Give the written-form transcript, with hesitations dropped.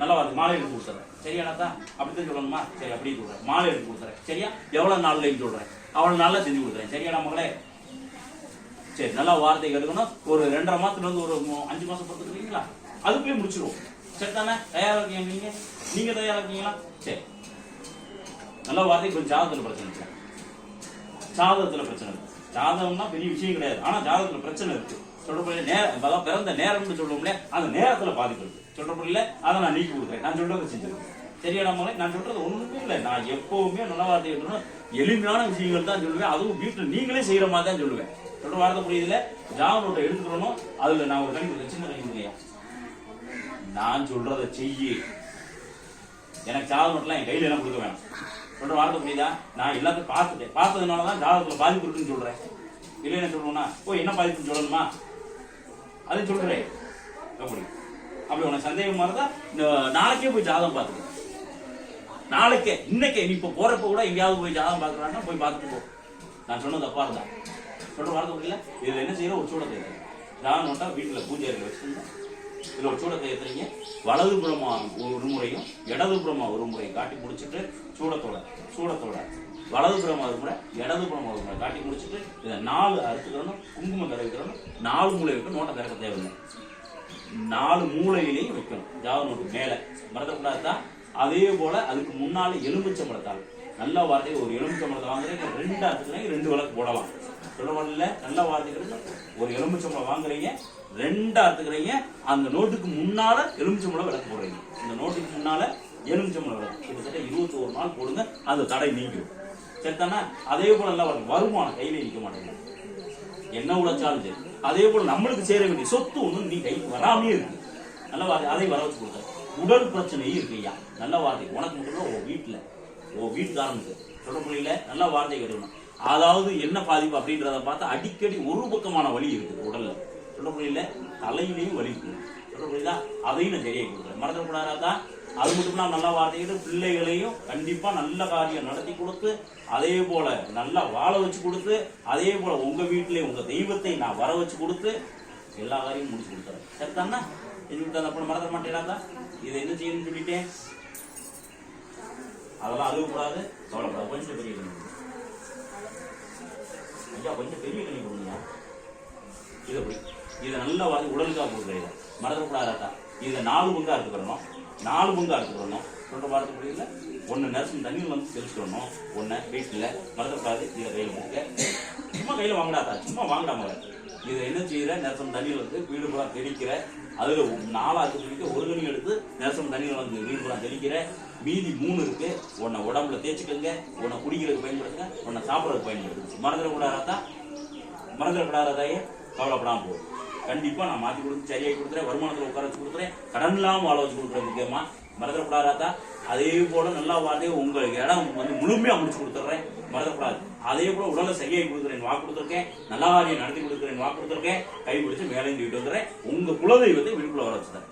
நல்லா வந்து மாலை எடுத்து கொடுத்துறேன் சரியானாத்தா? அப்படித்தான் சொல்லணுமா? சரி அப்படியே சொல்றேன். மாலை எடுத்து கொடுத்துறேன் சரியா? எவ்வளவு நாள்லையும் சொல்றேன், அவ்வளவு நாள்ல செஞ்சு கொடுத்துறேன் சரியா மகளே? சரி, நல்லா வார்த்தை எடுக்கணும். ஒரு 2.5 மாசத்துல இருந்து ஒரு 5 மாசம் பொறுத்துக்கிறீங்களா? அதுக்குள்ளே முடிச்சிருவோம். சரி தானே? தயாரா இருக்கீங்க? நீங்க தயாரா இருக்கீங்களா? சரி, நல்ல வார்த்தை. கொஞ்சம் ஜாதகத்துல பிரச்சனை இருக்கு. ஜாதகத்துல பிரச்சனை இருக்கு. ஜாதகம்னா பெரிய விஷயம் கிடையாது, ஆனா ஜாதகத்துல பிரச்சனை இருக்கு. சொல்றப்ப நேரம், பிறந்த நேரம்னு சொல்றோம்ல, அந்த நேரத்துல பாதிப்பு இருக்கு. சொல்றப்ப அதை நான் நீக்கி கொடுக்குறேன். நான் சொல்றதை செஞ்சிருக்கேன் சரியா நம்மளே? நான் சொல்றது ஒண்ணுமே இல்லை. நான் எப்பவுமே நல்ல வார்த்தை சொல்லணும், எளிமையான விஷயங்கள் தான் சொல்லுவேன். அதுவும் வீட்டுல நீங்களே செய்யற மாதிரி தான் சொல்லுவேன். சொல்ற வார்த்தை புரியுதுல? ஜாதகத்தை எடுத்துக்கணும். அதுல நான் ஒரு கணிப்பு சின்ன கணிப்பு, நான் சொல்றதை செய்யி. எனக்கு ஜாதகம்லாம் என் கையில எல்லாம் கொடுக்க வேணாம். சொல்ற வார்த்தை புரியுதா? நான் எல்லாத்தையும் பார்த்துட்டேன். பார்த்ததுனாலதான் ஜாதகத்துல பாதிப்பு இருக்குன்னு சொல்றேன். இல்லை என்ன சொல்லணும்னா, என்ன பாதிப்புன்னு சொல்லணுமா? அது சொல்றேன். அப்படி உனக்கு சந்தேகமா இருந்தா நாளைக்கே போய் ஜாதகம் பார்த்துக்க. நாளைக்கே, இன்னைக்கே, நீ இப்ப போறப்ப கூட எங்கேயாவது போய் ஜாதகம் பார்க்கறான்னா போய் பார்த்துட்டு போ. நான் சொன்னது தப்பா இருந்தா சொல்ற வார்த்தை புரியல? இதுல என்ன செய்யற? ஒரு சூடத்தை ஏற்றுறேன். ஜாதகம் நோட்டா வீட்டுல பூஜை அறையில் வச்சிருந்தேன். இதுல ஒரு சூடத்தை ஏற்றுறீங்க. வலதுபுறமா ஒரு முறையும் இடதுபுறமா ஒரு முறையும் காட்டி முடிச்சுட்டு சூடத்தோட வலதுபுறமா ஒரு முறை இடதுபுறமா ஒரு முறை காட்டி முடிச்சுட்டு இதை 4 அறுத்துக்கிறணும். குங்குமம் தடவிக்கிறணும். 4 மூளை வைக்கணும். நோட்டை திறக்க தேவையில்லை. 4 மூலையிலையும் வைக்கணும். ஜாதக நோட்டு மேல மறக்கக்கூடாதுதான். அதே போல அதுக்கு முன்னால எலுமிச்சம்பழத்தால் நல்ல வார்த்தை. ஒரு எலுமிச்சம்பழத்தை வாங்குறீங்க, 2 அறுத்துக்கிறீங்க, 2 விளக்கு போடலாம். சொல்ல நல்ல வார்த்தைக்கு ஒரு எலுமிச்சம்பழம் வாங்குறீங்க, 2 அறுத்துக்கிறீங்க. அந்த நோட்டுக்கு முன்னால எலுமிச்சம்பழம் விளக்கு போடுறீங்க. இந்த நோட்டுக்கு முன்னால எலுமிச்சம்பழம் விளக்கு கிட்டத்தட்ட 21 நாள் போடுங்க. அந்த தடை நீங்கிடும். சரித்தானே? அதே போல நல்ல வருமானம் கையில நிற்க மாட்டேங்க. என்ன உழைச்சாலும் சரி. அதே போல நம்மளுக்கு சேர வேண்டிய சொத்து ஒண்ணு நீ கைக்கு வராமே இருக்கு. நல்ல வார்த்தை. அதை வர வச்சு கொடுத்த உடல் பிரச்சனையும் இருக்கு ஐயா. நல்ல வார்த்தை. உனக்கு மட்டும் உன் வீட்டுல வீட்டுக்காரனுக்கு சொல்ல முடியல. நல்ல வார்த்தை கேட்கணும். அதாவது என்ன பாதிப்பு அப்படின்றத பார்த்தா அடிக்கடி ஒரு பக்கமான வலி இருக்குது உடல்ல. சொல்ல முடியல. தலையிலையும் வலி இருக்கு. சொல்ல முடியுதா? அதையும் நான் சரியாக கொடுக்குறேன். மறந்துடக்கூடாதான். அது மட்டும் நான் நல்ல வார்த்தைகள் பிள்ளைகளையும் கண்டிப்பா நல்ல காரியம் நடத்தி கொடுத்து, அதே போல நல்லா வாழ வச்சு கொடுத்து, அதே போல உங்க வீட்டிலே உங்க தெய்வத்தை நான் வர வச்சு கொடுத்து எல்லா காரியமும் முடிச்சு கொடுத்துறேன். சரிதானா? அப்புறம் மறந்துட மாட்டேன். இதை என்ன செய்யணும்னு சொல்லிட்டேன். அதெல்லாம் அழுகக்கூடாது, கவலைப்படாது. கொஞ்சம் பெரிய கணி ஐயா, கொஞ்சம் பெரிய கணி கொடுங்க. இதை நல்லா வாங்கி உடலுக்காக கொடுக்குறீங்க. மறந்துடக்கூடாதா? இதை 4 பங்கா எடுத்துக்கிறணும். 4 பங்கா எடுத்துக்கிறணும். சொல்ற வார்த்தை புரியல? 1 நர்சம் தண்ணியில் வந்து தெளிச்சுக்கணும். 1 வீட்டுல மறந்துடக்கூடாது. இதை கையில கொடுக்க. சும்மா கையில வாங்கிடாதா, சும்மா வாங்கிடாம. இதை என்ன செய்யற? நெரசம் தண்ணியில் வந்து வீடு பூரா தெளிக்கிற. அதுல 4 சொல்லிட்டு 1 கணி எடுத்து நெரசம் தண்ணியில் வந்து வீடு பூரா தெளிக்கிற. மீதி 3 இருக்கு. 1 உடம்புல தேய்ச்சிக்கங்க, 1 குடிக்கிறதுக்கு பயன்படுத்துங்க, 1 சாப்பிட்றதுக்கு பயன்படுத்துங்க. மறந்துடக்கூடாதாயே? கவலைப்படாம போகும். கண்டிப்பா நான் மாத்தி கொடுத்து சரியாகி கொடுத்துறேன். வருமானத்துல உட்கார வச்சு கொடுத்துறேன். கடன் இல்லாம வாழ வச்சு கொடுக்குறேன். முக்கியமா மறந்துடக்கூடாதா? அதே போல நல்லா வார்த்தையை உங்களுக்கு இடம் வந்து முழுமையா முடிச்சு கொடுத்துட்றேன். மறந்துடக்கூடாது. அதே போல உடலை சரியாகி கொடுக்குறேன் வாக்கு கொடுத்துருக்கேன். நல்லா வாரியை நடத்தி கொடுக்குறேன் வாக்கு கொடுத்துருக்கேன். கை பிடிச்சு மேலே வீட்டு வந்துடுறேன். உங்க குலதெய்வத்தை வீட்டுக்குள்ள வர வச்சுறேன்.